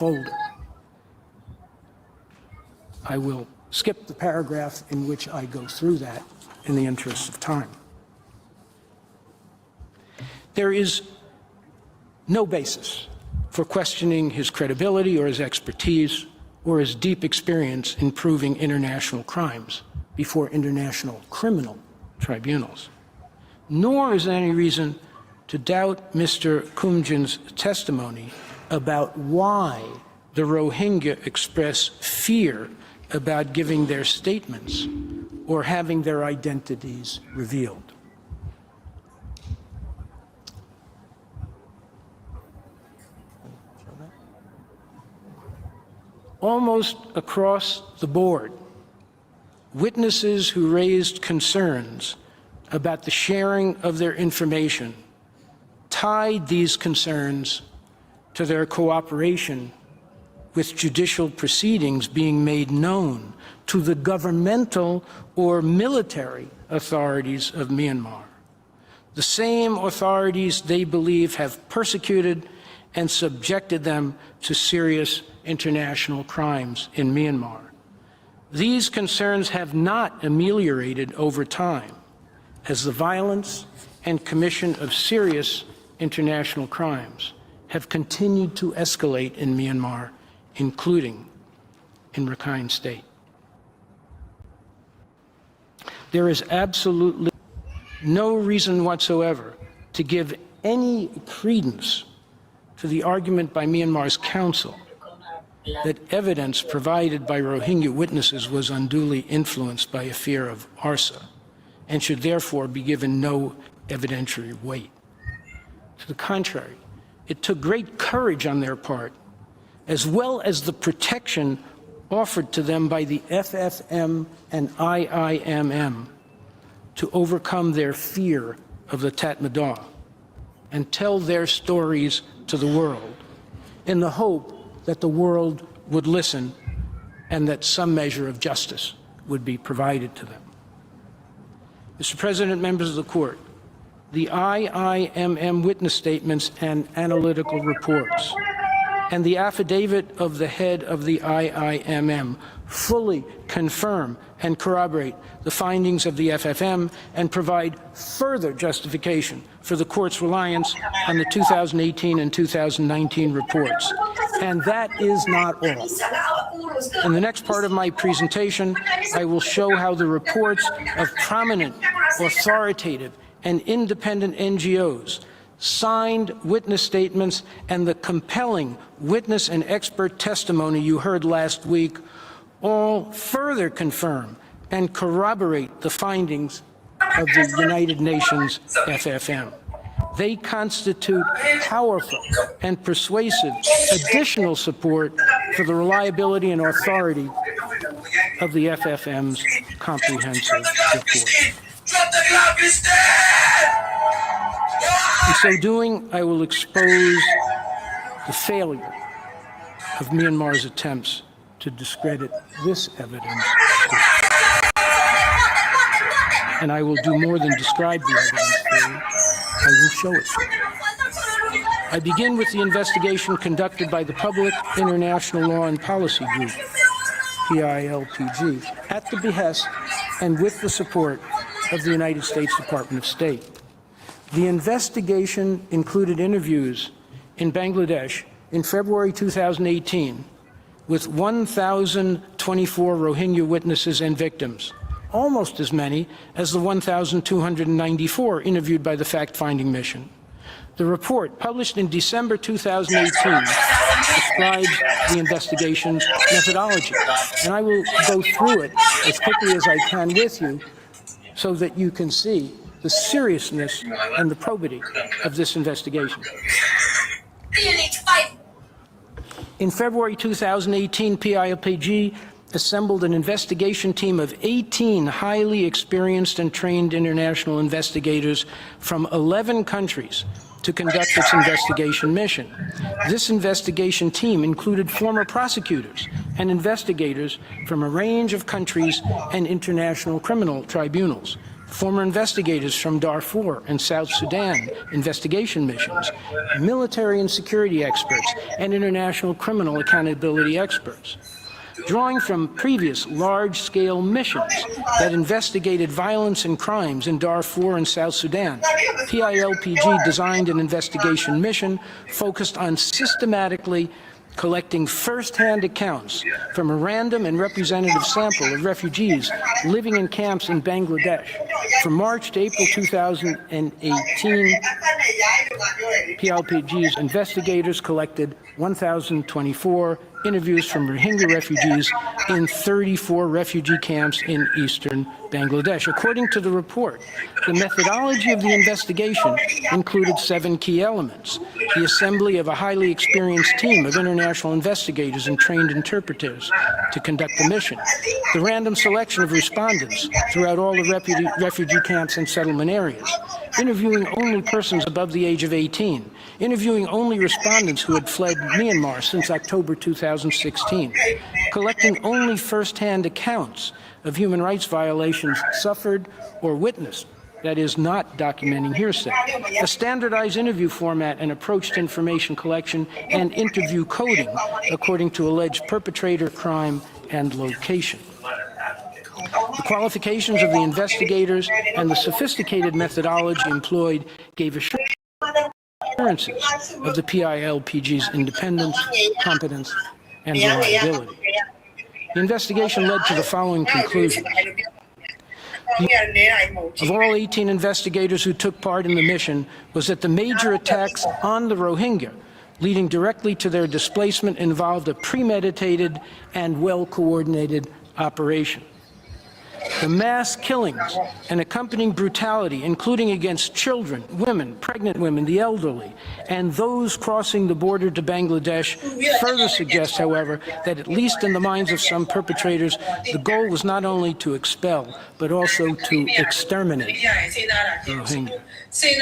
folder. I will skip the paragraph in which I go through that in the interest of time. There is no basis for questioning his credibility or his expertise or his deep experience in proving international crimes before international criminal tribunals. Nor is there any reason to doubt Mr. Kumjian's testimony about why the Rohingya express fear about giving their statements or having their identities revealed. Almost across the board, witnesses who raised concerns about the sharing of their information tied these concerns to their cooperation with judicial proceedings being made known to the governmental or military authorities of Myanmar, the same authorities they believe have persecuted and subjected them to serious international crimes in Myanmar. These concerns have not ameliorated over time as the violence and commission of serious international crimes have continued to escalate in Myanmar, including in Rakhine State. There is absolutely no reason whatsoever to give any credence to the argument by Myanmar's counsel that evidence provided by Rohingya witnesses was unduly influenced by a fear of arsa and should therefore be given no evidentiary weight. To the contrary, it took great courage on their part, as well as the protection offered to them by the FFM and IIMM, to overcome their fear of the Tatmadaw and tell their stories to the world in the hope that the world would listen and that some measure of justice would be provided to them. Mr. President, members of the Court, the IIMM witness statements and analytical reports and the affidavit of the head of the IIMM fully confirm and corroborate the findings of the FFM and provide further justification for the Court's reliance on the 2018 and 2019 reports. And that is not all. In the next part of my presentation, I will show how the reports of prominent, authoritative, and independent NGOs, signed witness statements, and the compelling witness and expert testimony you heard last week all further confirm and corroborate the findings of the United Nations FFM. They constitute powerful and persuasive additional support for the reliability and authority of the FFM's comprehensive report. In so doing, I will expose the failure of Myanmar's attempts to discredit this evidence. And I will do more than describe the evidence for you. I will show it to you. I begin with the investigation conducted by the Public International Law and Policy Group, PILPG, at the behest and with the support of the United States Department of State. The investigation included interviews in Bangladesh in February 2018 with 1,024 Rohingya witnesses and victims, almost as many as the 1,294 interviewed by the fact-finding mission. The report, published in December 2018, describes the investigation's methodology, and I will go through it as quickly as I can with you so that you can see the seriousness and the probity of this investigation. In February 2018, PILPG assembled an investigation team of 18 highly experienced and trained international investigators from 11 countries to conduct its investigation mission. This investigation team included former prosecutors and investigators from a range of countries and international criminal tribunals, former investigators from Darfur and South Sudan investigation missions, military and security experts, and international criminal accountability experts. Drawing from previous large-scale missions that investigated violence and crimes in Darfur and South Sudan, PILPG designed an investigation mission focused on systematically collecting first-hand accounts from a random and representative sample of refugees living in camps in Bangladesh. From March to April 2018, PILPG's investigators collected 1,024 interviews from Rohingya refugees in 34 refugee camps in eastern Bangladesh. According to the report, the methodology of the investigation included 7 key elements: the assembly of a highly experienced team of international investigators and trained interpreters to conduct the mission, the random selection of respondents throughout all the refugee camps and settlement areas, interviewing only persons above the age of 18, interviewing only respondents who had fled Myanmar since October 2016, collecting only first-hand accounts of human rights violations suffered or witnessed, that is, not documenting hearsay, a standardized interview format and approach to information collection and interview coding according to alleged perpetrator, crime, and location. The qualifications of the investigators and the sophisticated methodology employed gave assurances of the PILPG's independence, competence, and reliability. The investigation led to the following conclusions. Of all 18 investigators who took part in the mission was that the major attacks on the Rohingya leading directly to their displacement involved a premeditated and well-coordinated operation. The mass killings and accompanying brutality, including against children, women, pregnant women, the elderly, and those crossing the border to Bangladesh, further suggests, however, that at least in the minds of some perpetrators, the goal was not only to expel, but also to exterminate the Rohingya.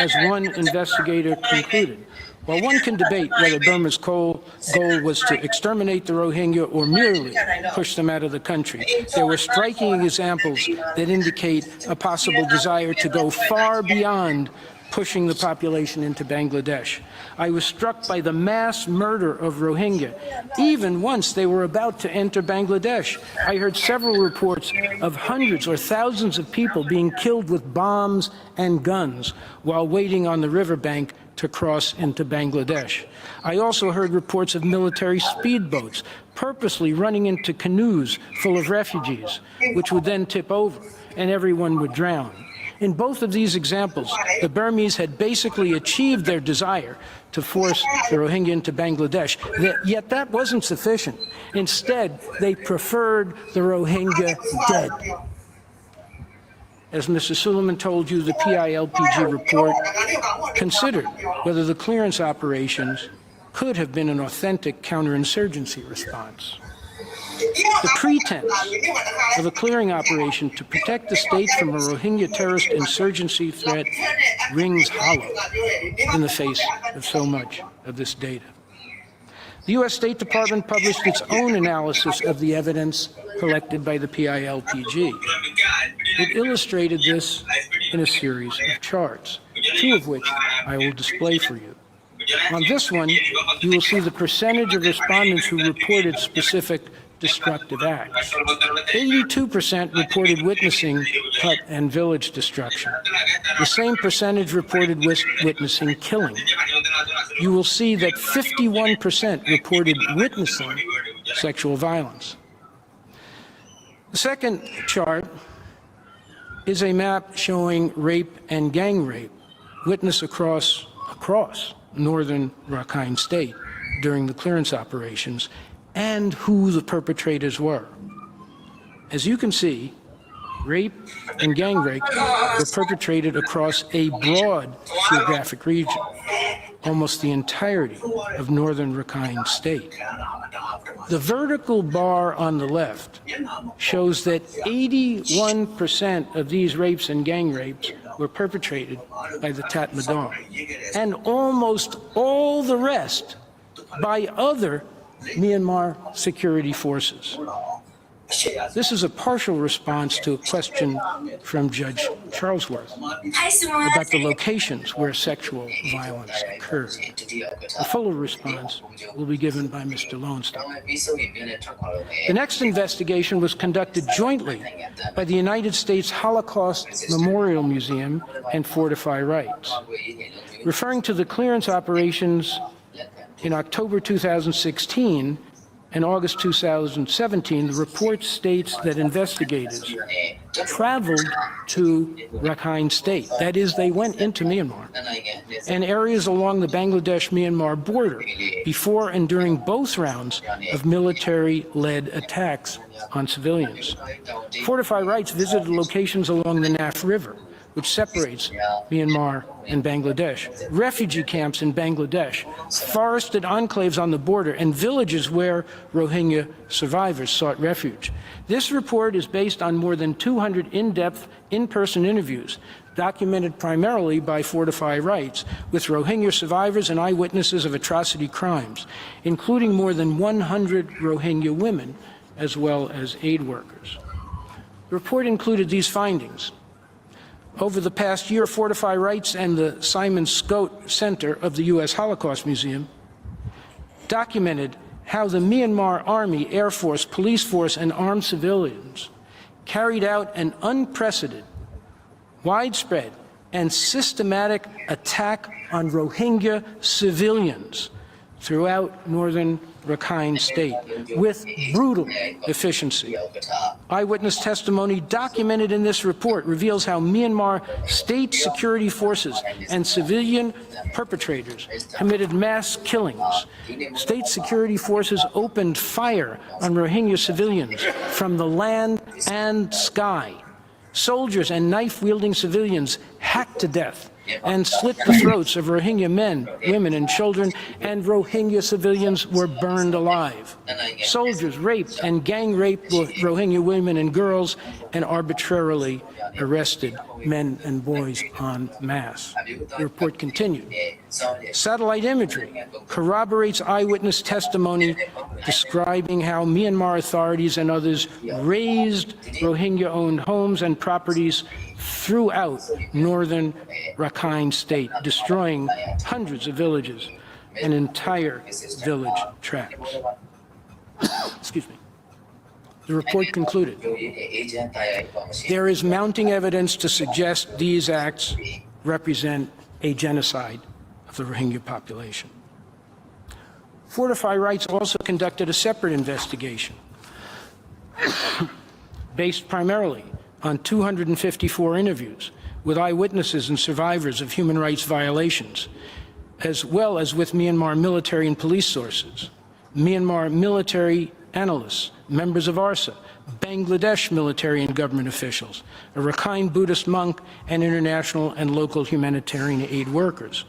As one investigator concluded, while one can debate whether Burma's goal was to exterminate the Rohingya or merely push them out of the country, there were striking examples that indicate a possible desire to go far beyond pushing the population into Bangladesh. I was struck by the mass murder of Rohingya, even once they were about to enter Bangladesh. I heard several reports of hundreds or thousands of people being killed with bombs and guns while waiting on the riverbank to cross into Bangladesh. I also heard reports of military speedboats purposely running into canoes full of refugees, which would then tip over and everyone would drown. In both of these examples, the Burmese had basically achieved their desire to force the Rohingya into Bangladesh, yet that wasn't sufficient. Instead, they preferred the Rohingya dead. As Mr. Suleiman told you, the PILPG report considered whether the clearance operations could have been an authentic counterinsurgency response. The pretense of a clearing operation to protect the state from a Rohingya terrorist insurgency threat rings hollow in the face of so much of this data. The U.S. State Department published its own analysis of the evidence collected by the PILPG. It illustrated this in a series of charts, 2 of which I will display for you. On this one, you will see the percentage of respondents who reported specific destructive acts. 82% reported witnessing hut and village destruction. The same percentage reported witnessing killing. You will see that 51% reported witnessing sexual violence. The second chart is a map showing rape and gang rape witnessed across northern Rakhine State during the clearance operations and who the perpetrators were. As you can see, rape and gang rape were perpetrated across a broad geographic region, almost the entirety of northern Rakhine State. The vertical bar on the left shows that 81% of these rapes and gang rapes were perpetrated by the Tatmadaw, and almost all the rest by other Myanmar security forces. This is a partial response to a question from Judge Charlesworth about the locations where sexual violence occurred. A fuller response will be given by Mr. Lowenstein. The next investigation was conducted jointly by the United States Holocaust Memorial Museum and Fortify Rights. Referring to the clearance operations in October 2016 and August 2017, the report states that investigators traveled to Rakhine State, that is, they went into Myanmar, and areas along the Bangladesh-Myanmar border before and during both rounds of military-led attacks on civilians. Fortify Rights visited locations along the Naf River, which separates Myanmar and Bangladesh, refugee camps in Bangladesh, forested enclaves on the border, and villages where Rohingya survivors sought refuge. This report is based on more than 200 in-depth, in-person interviews documented primarily by Fortify Rights with Rohingya survivors and eyewitnesses of atrocity crimes, including more than 100 Rohingya women, as well as aid workers. The report included these findings. Over the past year, Fortify Rights and the Simon Scott Center of the U.S. Holocaust Museum documented how the Myanmar Army, Air Force, police force, and armed civilians carried out an unprecedented, widespread, and systematic attack on Rohingya civilians throughout northern Rakhine State with brutal efficiency. Eyewitness testimony documented in this report reveals how Myanmar state security forces and civilian perpetrators committed mass killings. State security forces opened fire on Rohingya civilians from the land and sky. Soldiers and knife-wielding civilians hacked to death and slit the throats of Rohingya men, women, and children, and Rohingya civilians were burned alive. Soldiers raped and gang-raped Rohingya women and girls and arbitrarily arrested men and boys en masse. The report continued. Satellite imagery corroborates eyewitness testimony describing how Myanmar authorities and others razed Rohingya-owned homes and properties throughout northern Rakhine State, destroying hundreds of villages and entire village tracts. Excuse me. The report concluded, there is mounting evidence to suggest these acts represent a genocide of the Rohingya population. Fortify Rights also conducted a separate investigation based primarily on 254 interviews with eyewitnesses and survivors of human rights violations, as well as with Myanmar military and police sources, Myanmar military analysts, members of ARSA, Bangladesh military and government officials, a Rakhine Buddhist monk, and international and local humanitarian aid workers.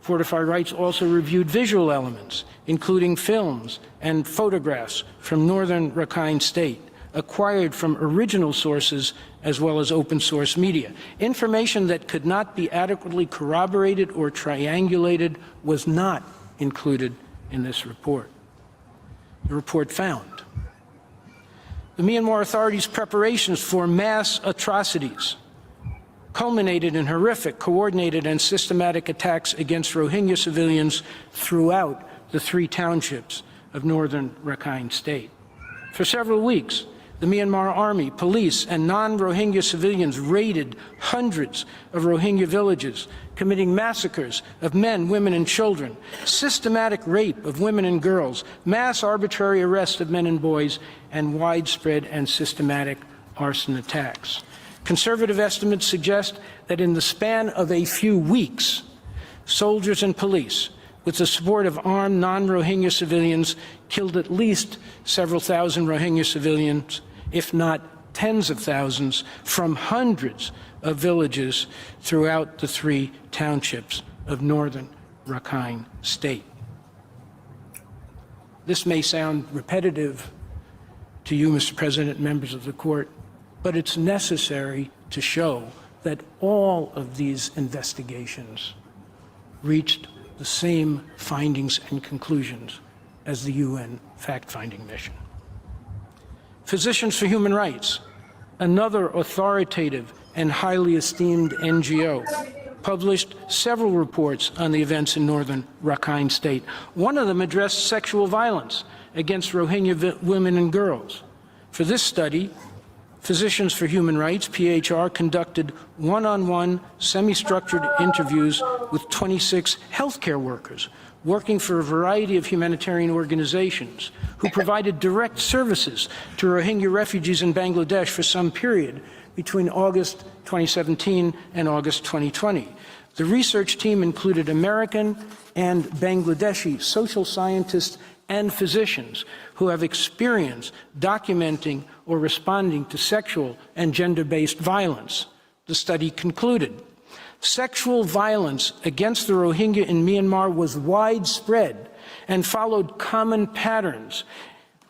Fortify Rights also reviewed visual elements, including films and photographs from northern Rakhine State, acquired from original sources as well as open source media. Information that could not be adequately corroborated or triangulated was not included in this report. The report found the Myanmar authorities' preparations for mass atrocities culminated in horrific, coordinated, and systematic attacks against Rohingya civilians throughout the 3 townships of northern Rakhine State. For several weeks, the Myanmar Army, police, and non-Rohingya civilians raided hundreds of Rohingya villages, committing massacres of men, women, and children, systematic rape of women and girls, mass arbitrary arrests of men and boys, and widespread and systematic arson attacks. Conservative estimates suggest that in the span of a few weeks, soldiers and police, with the support of armed non-Rohingya civilians, killed at least several thousand Rohingya civilians, if not tens of thousands, from hundreds of villages throughout the 3 townships of northern Rakhine State. This may sound repetitive to you, Mr. President, members of the court, but it's necessary to show that all of these investigations reached the same findings and conclusions as the UN fact-finding mission. Physicians for Human Rights, another authoritative and highly esteemed NGO, published several reports on the events in northern Rakhine State. One of them addressed sexual violence against Rohingya women and girls. For this study, Physicians for Human Rights, PHR, conducted one-on-one, semi-structured interviews with 26 healthcare workers working for a variety of humanitarian organizations who provided direct services to Rohingya refugees in Bangladesh for some period between August 2017 and August 2020. The research team included American and Bangladeshi social scientists and physicians who have experience documenting or responding to sexual and gender-based violence. The study concluded, sexual violence against the Rohingya in Myanmar was widespread and followed common patterns,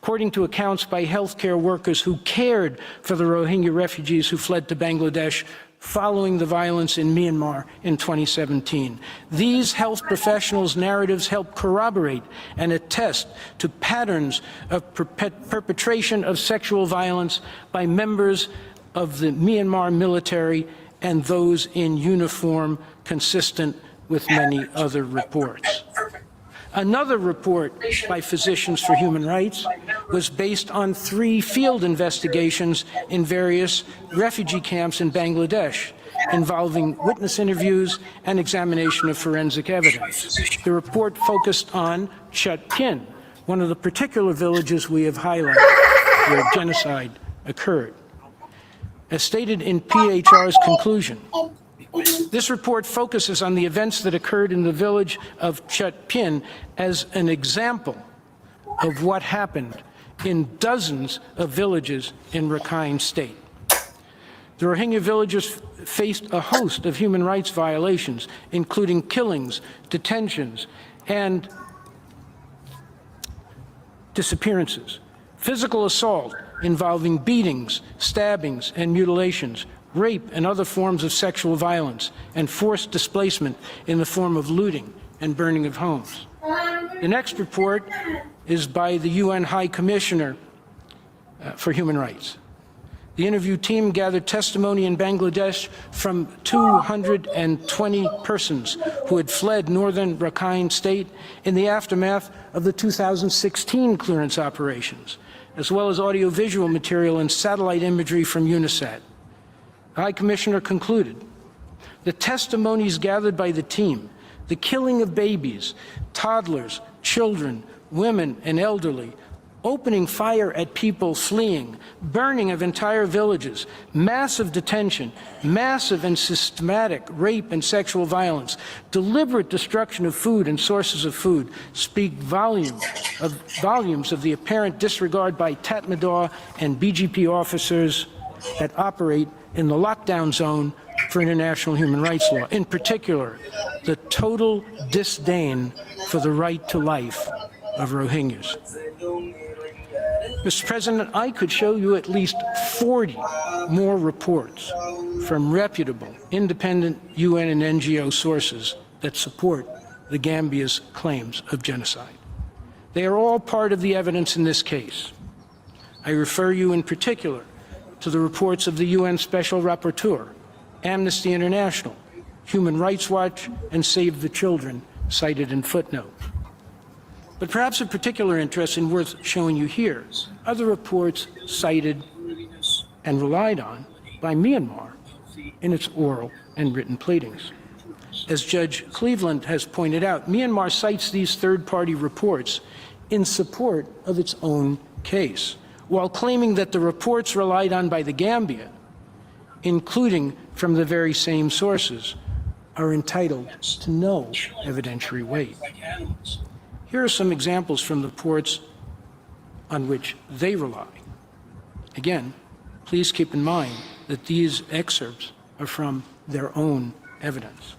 according to accounts by healthcare workers who cared for the Rohingya refugees who fled to Bangladesh following the violence in Myanmar in 2017. These health professionals' narratives help corroborate and attest to patterns of perpetration of sexual violence by members of the Myanmar military and those in uniform, consistent with many other reports. Another report by Physicians for Human Rights was based on 3 field investigations in various refugee camps in Bangladesh, involving witness interviews and examination of forensic evidence. The report focused on Chutpin, one of the particular villages we have highlighted where genocide occurred. As stated in PHR's conclusion, this report focuses on the events that occurred in the village of Chutpin as an example of what happened in dozens of villages in Rakhine State. The Rohingya villagers faced a host of human rights violations, including killings, detentions, and disappearances, physical assault involving beatings, stabbings, and mutilations, rape and other forms of sexual violence, and forced displacement in the form of looting and burning of homes. The next report is by the UN High Commissioner for Human Rights. The interview team gathered testimony in Bangladesh from 220 persons who had fled northern Rakhine State in the aftermath of the 2016 clearance operations, as well as audiovisual material and satellite imagery from UNICEF. The High Commissioner concluded, the testimonies gathered by the team, the killing of babies, toddlers, children, women, and elderly, opening fire at people fleeing, burning of entire villages, massive detention, massive and systematic rape and sexual violence, deliberate destruction of food and sources of food, speak volumes of the apparent disregard by Tatmadaw and BGP officers that operate in the lockdown zone for international human rights law. In particular, the total disdain for the right to life of Rohingyas. Mr. President, I could show you at least 40 more reports from reputable, independent UN and NGO sources that support the Gambia's claims of genocide. They are all part of the evidence in this case. I refer you in particular to the reports of the UN Special Rapporteur, Amnesty International, Human Rights Watch, and Save the Children, cited in footnote. But perhaps of particular interest and worth showing you here are the reports cited and relied on by Myanmar in its oral and written pleadings. As Judge Cleveland has pointed out, Myanmar cites these third-party reports in support of its own case, while claiming that the reports relied on by the Gambia, including from the very same sources, are entitled to no evidentiary weight. Here are some examples from the reports on which they rely. Again, please keep in mind that these excerpts are from their own evidence.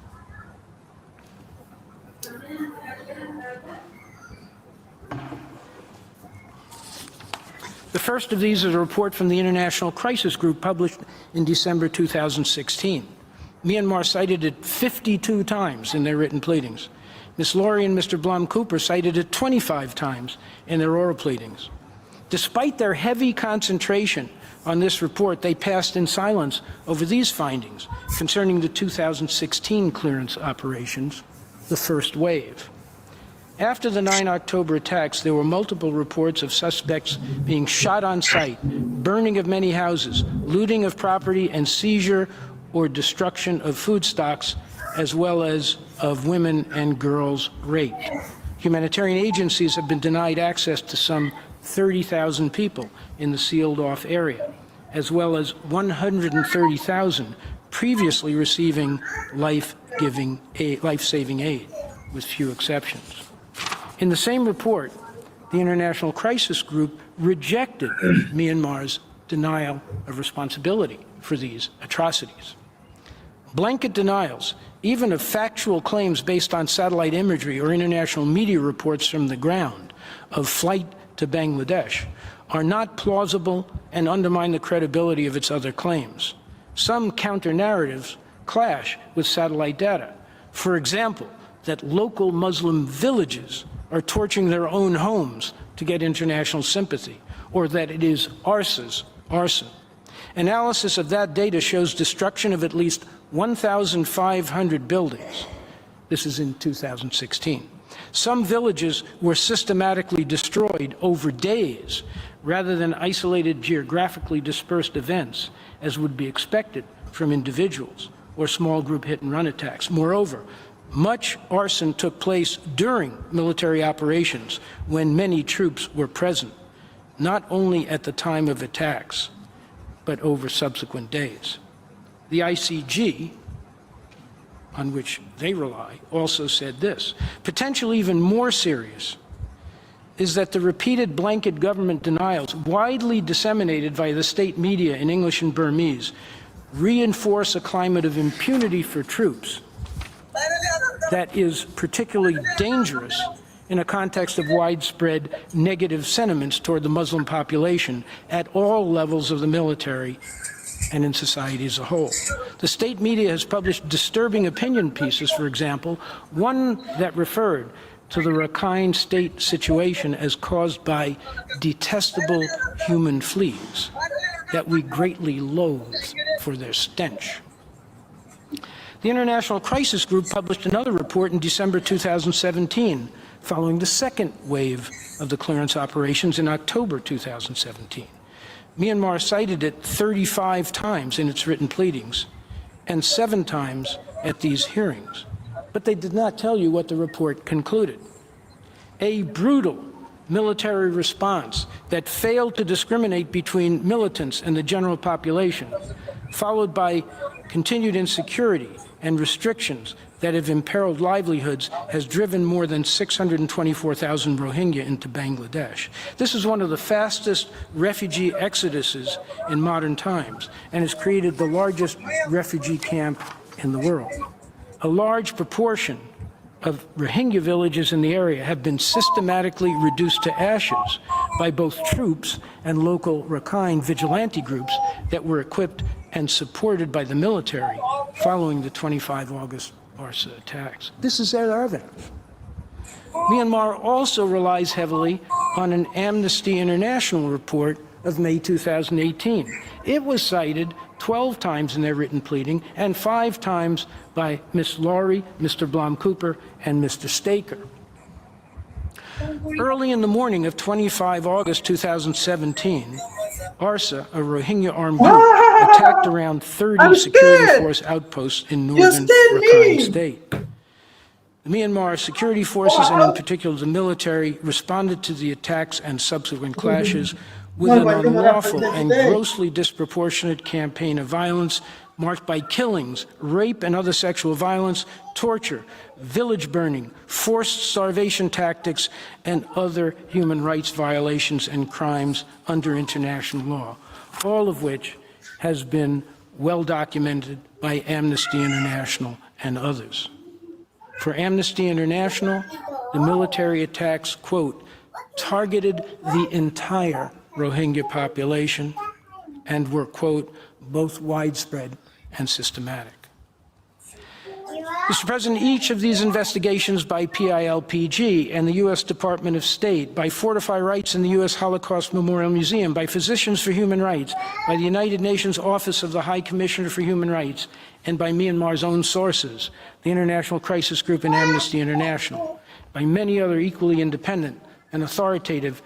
The first of these is a report from the International Crisis Group published in December 2016. Myanmar cited it 52 times in their written pleadings. Ms. Laurie and Mr. Blum Cooper cited it 25 times in their oral pleadings. Despite their heavy concentration on this report, they passed in silence over these findings concerning the 2016 clearance operations, the first wave. After the 9 October attacks, there were multiple reports of suspects being shot on sight, burning of many houses, looting of property, and seizure or destruction of food stocks, as well as of women and girls raped. Humanitarian agencies have been denied access to some 30,000 people in the sealed-off area, as well as 130,000 previously receiving life-saving aid, with few exceptions. In the same report, the International Crisis Group rejected Myanmar's denial of responsibility for these atrocities. Blanket denials, even of factual claims based on satellite imagery or international media reports from the ground of flight to Bangladesh, are not plausible and undermine the credibility of its other claims. Some counter-narratives clash with satellite data. For example, that local Muslim villages are torching their own homes to get international sympathy, or that it is arson. Analysis of that data shows destruction of at least 1,500 buildings. This is in 2016. Some villages were systematically destroyed over days rather than isolated geographically dispersed events, as would be expected from individuals or small group hit-and-run attacks. Moreover, much arson took place during military operations when many troops were present, not only at the time of attacks, but over subsequent days. The ICG, on which they rely, also said this. Potentially even more serious is that the repeated blanket government denials, widely disseminated via the state media in English and Burmese, reinforce a climate of impunity for troops that is particularly dangerous in a context of widespread negative sentiments toward the Muslim population at all levels of the military and in society as a whole. The state media has published disturbing opinion pieces, for example, one that referred to the Arakan state situation as caused by detestable human fleas that we greatly loathe for their stench. The International Crisis Group published another report in December 2017, following the second wave of the clearance operations in October 2017. Myanmar cited it 35 times in its written pleadings and 7 times at these hearings. But they did not tell you what the report concluded. A brutal military response that failed to discriminate between militants and the general population, followed by continued insecurity and restrictions that have imperiled livelihoods, has driven more than 624,000 Rohingya into Bangladesh. This is one of the fastest refugee exoduses in modern times and has created the largest refugee camp in the world. A large proportion of Rohingya villages in the area have been systematically reduced to ashes by both troops and local Rakhine vigilante groups that were equipped and supported by the military following the 25 August Barca attacks. This is their evidence. Myanmar also relies heavily on an Amnesty International report of May 2018. It was cited 12 times in their written pleading and 5 times by Ms. Laurie, Mr. Blom-Cooper, and Mr. Staker. Early in the morning of 25 August 2017, ARSA, a Rohingya armed group, attacked around 30 security force outposts in northern Rakhine State. The Myanmar security forces, and in particular the military, responded to the attacks and subsequent clashes with an unlawful and grossly disproportionate campaign of violence marked by killings, rape and other sexual violence, torture, village burning, forced starvation tactics, and other human rights violations and crimes under international law, all of which has been well documented by Amnesty International and others. For Amnesty International, the military attacks, quote, targeted the entire Rohingya population and were, quote, both widespread and systematic. Mr. President, each of these investigations by PILPG and the U.S. Department of State, by Fortify Rights and the U.S. Holocaust Memorial Museum, by Physicians for Human Rights, by the United Nations Office of the High Commissioner for Human Rights, and by Myanmar's own sources, the International Crisis Group and Amnesty International, by many other equally independent and authoritative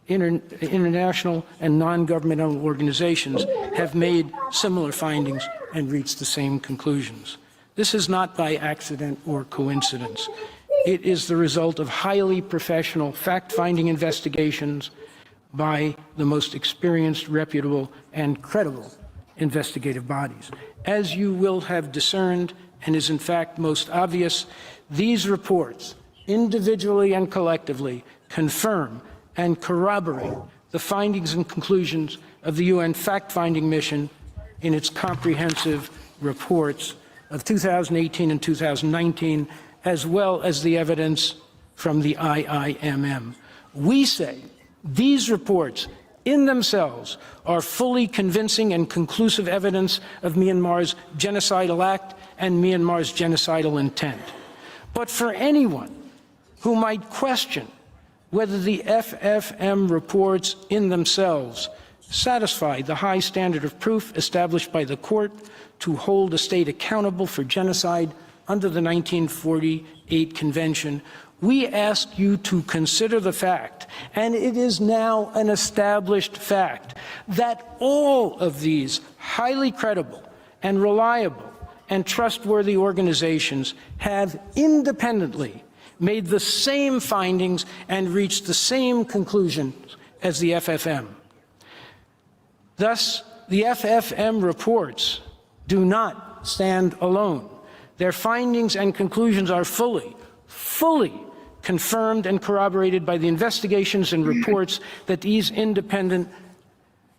international and non-governmental organizations have made similar findings and reached the same conclusions. This is not by accident or coincidence. It is the result of highly professional fact-finding investigations by the most experienced, reputable, and credible investigative bodies. As you will have discerned, and is in fact most obvious, these reports, individually and collectively, confirm and corroborate the findings and conclusions of the UN fact-finding mission in its comprehensive reports of 2018 and 2019, as well as the evidence from the IIMM. We say these reports in themselves are fully convincing and conclusive evidence of Myanmar's genocidal act and Myanmar's genocidal intent. But for anyone who might question whether the FFM reports in themselves satisfy the high standard of proof established by the court to hold a state accountable for genocide under the 1948 Convention, we ask you to consider the fact, and it is now an established fact, that all of these highly credible and reliable and trustworthy organizations have independently made the same findings and reached the same conclusions as the FFM. Thus, the FFM reports do not stand alone. Their findings and conclusions are fully confirmed and corroborated by the investigations and reports that these independent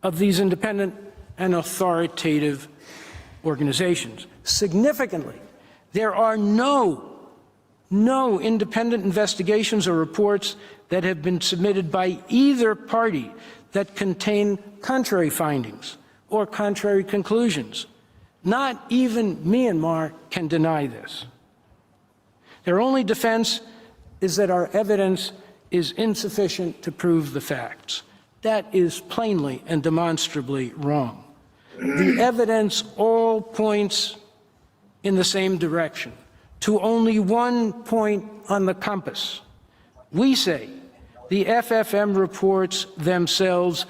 and authoritative organizations. Significantly, there are no independent investigations or reports that have been submitted by either party that contain contrary findings or contrary conclusions. Not even Myanmar can deny this. Their only defense is that our evidence is insufficient to prove the facts. That is plainly and demonstrably wrong. The evidence all points in the same direction, to only one point on the compass. We say the FFM reports themselves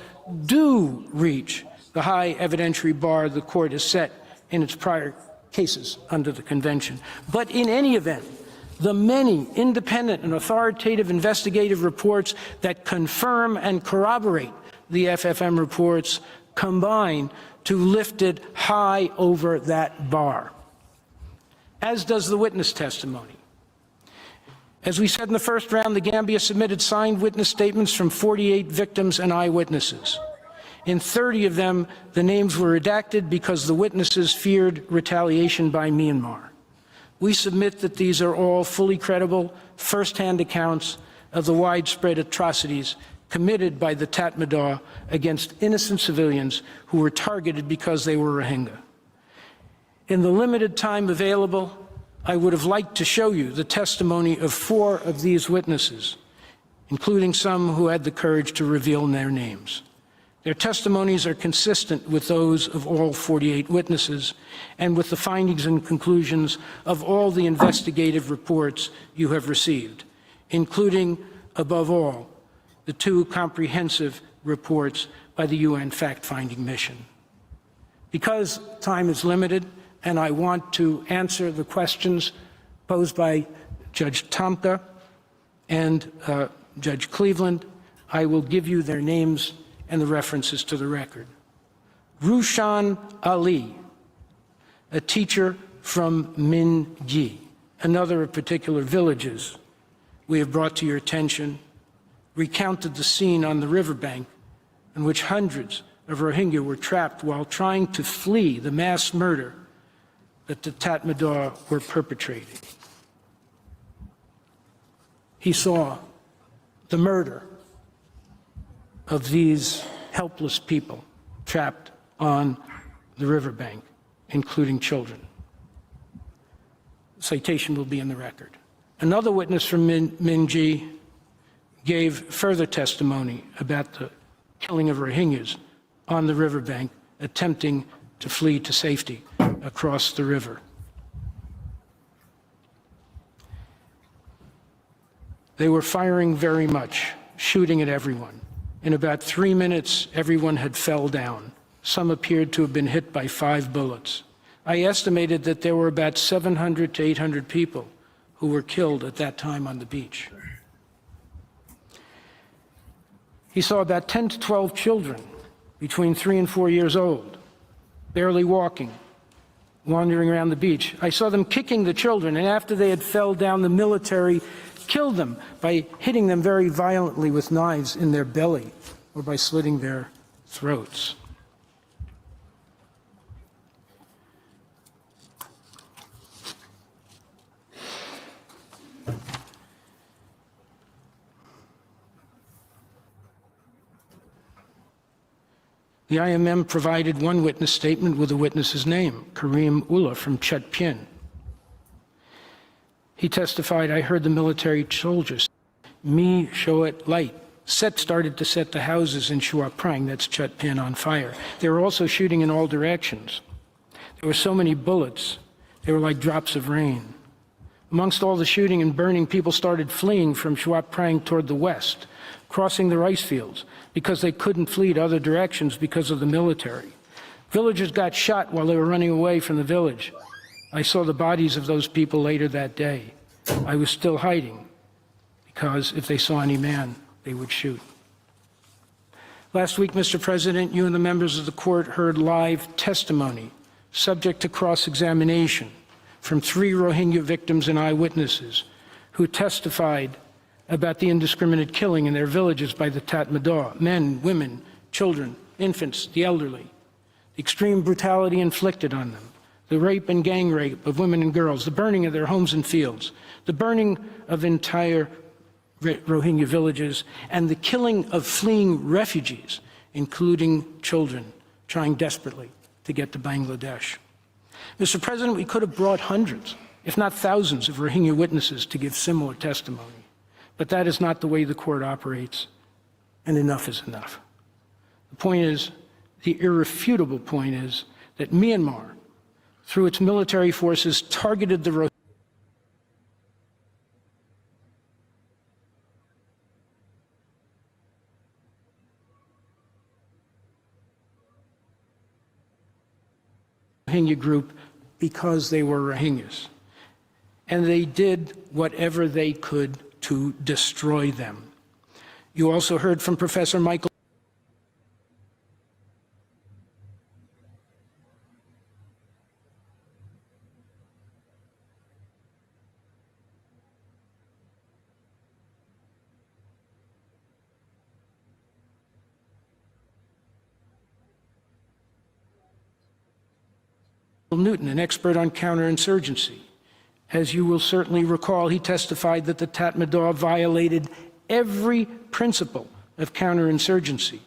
do reach the high evidentiary bar the court has set in its prior cases under the Convention. But in any event, the many independent and authoritative investigative reports that confirm and corroborate the FFM reports combine to lift it high over that bar, as does the witness testimony. As we said in the first round, the Gambia submitted signed witness statements from 48 victims and eyewitnesses. In 30 of them, the names were redacted because the witnesses feared retaliation by Myanmar. We submit that these are all fully credible, first-hand accounts of the widespread atrocities committed by the Tatmadaw against innocent civilians who were targeted because they were Rohingya. In the limited time available, I would have liked to show you the testimony of 4 of these witnesses, including some who had the courage to reveal their names. Their testimonies are consistent with those of all 48 witnesses and with the findings and conclusions of all the investigative reports you have received, including, above all, the 2 comprehensive reports by the UN fact-finding mission. Because time is limited, and I want to answer the questions posed by Judge Tomka and Judge Cleveland, I will give you their names and the references to the record. Rushan Ali, a teacher from Minji, another of particular villages we have brought to your attention, recounted the scene on the riverbank in which hundreds of Rohingya were trapped while trying to flee the mass murder that the Tatmadaw were perpetrating. He saw the murder of these helpless people trapped on the riverbank, including children. Citation will be in the record. Another witness from Minji gave further testimony about the killing of Rohingyas on the riverbank, attempting to flee to safety across the river. They were firing very much, shooting at everyone. In about 3 minutes, everyone had fell down. Some appeared to have been hit by 5 bullets. I estimated that there were about 700 to 800 people who were killed at that time on the beach. He saw about 10 to 12 children between 3 and 4 years old, barely walking, wandering around the beach. I saw them kicking the children, and after they had fell down, the military killed them by hitting them very violently with knives in their belly or by slitting their throats. The IMM provided one witness statement with a witness's name, Karim Ullah from Chetpien. He testified, I heard the military soldiers, me show it light. Started to set the houses in Shuak Prang, that's Chetpien, on fire. They were also shooting in all directions. There were so many bullets, they were like drops of rain. Amongst all the shooting and burning, people started fleeing from Shuak Prang toward the west, crossing the rice fields, because they couldn't flee to other directions because of the military. Villagers got shot while they were running away from the village. I saw the bodies of those people later that day. I was still hiding, because if they saw any man, they would shoot. Last week, Mr. President, you and the members of the court heard live testimony, subject to cross-examination, from 3 Rohingya victims and eyewitnesses who testified about the indiscriminate killing in their villages by the Tatmadaw, men, women, children, infants, the elderly, the extreme brutality inflicted on them, the rape and gang rape of women and girls, the burning of their homes and fields, the burning of entire Rohingya villages, and the killing of fleeing refugees, including children trying desperately to get to Bangladesh. Mr. President, we could have brought hundreds, if not thousands, of Rohingya witnesses to give similar testimony. But that is not the way the court operates, and enough is enough. The point is, the irrefutable point is, that Myanmar, through its military forces, targeted the Rohingya group because they were Rohingyas. And they did whatever they could to destroy them. You also heard from Professor Michael Newton, an expert on counterinsurgency. As you will certainly recall, he testified that the Tatmadaw violated every principle of counterinsurgency.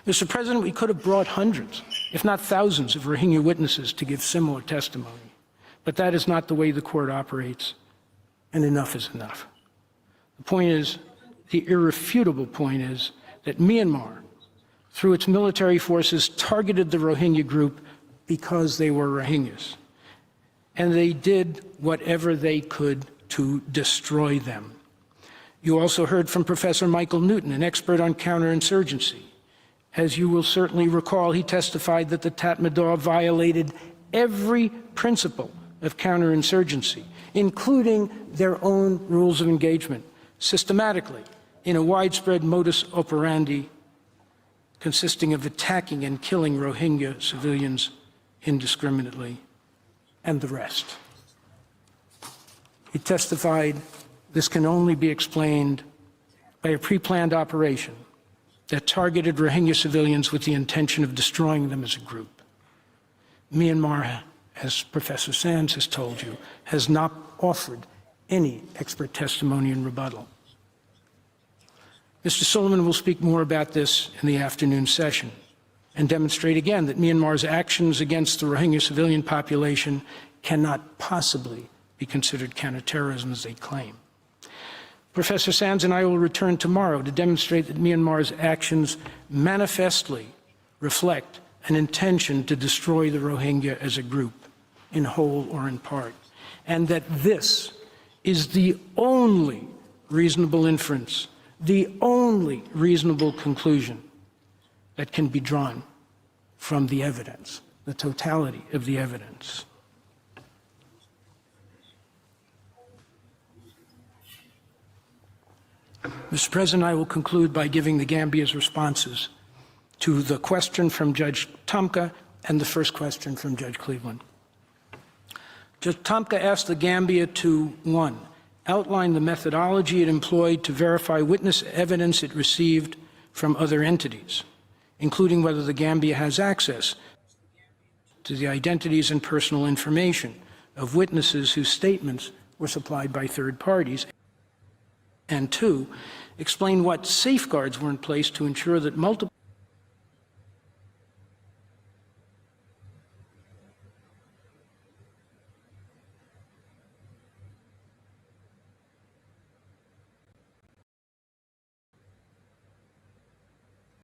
Mr. President, we could have brought hundreds, if not thousands, of Rohingya witnesses to give similar testimony. But that is not the way the court operates, and enough is enough. The point is, the irrefutable point is, that Myanmar, through its military forces, targeted the Rohingya group because they were Rohingyas. And they did whatever they could to destroy them. You also heard from Professor Michael Newton, an expert on counterinsurgency. As you will certainly recall, he testified that the Tatmadaw violated every principle of counterinsurgency, including their own rules of engagement, systematically, in a widespread modus operandi consisting of attacking and killing Rohingya civilians indiscriminately, and the rest. He testified this can only be explained by a pre-planned operation that targeted Rohingya civilians with the intention of destroying them as a group. Myanmar, as Professor Sands has told you, has not offered any expert testimony in rebuttal. Mr. Sullivan will speak more about this in the afternoon session and demonstrate again that Myanmar's actions against the Rohingya civilian population cannot possibly be considered counterterrorism as they claim. Professor Sands and I will return tomorrow to demonstrate that Myanmar's actions manifestly reflect an intention to destroy the Rohingya as a group, in whole or in part, and that this is the only reasonable inference, the only reasonable conclusion that can be drawn from the evidence, the totality of the evidence. Mr. President, I will conclude by giving the Gambia's responses to the question from Judge Tomka and the first question from Judge Cleveland. Judge Tomka asked the Gambia to, 1, outline the methodology it employed to verify witness evidence it received from other entities, including whether the Gambia has access to the identities and personal information of witnesses whose statements were supplied by third parties, and 2, explain what safeguards were in place to ensure that multiple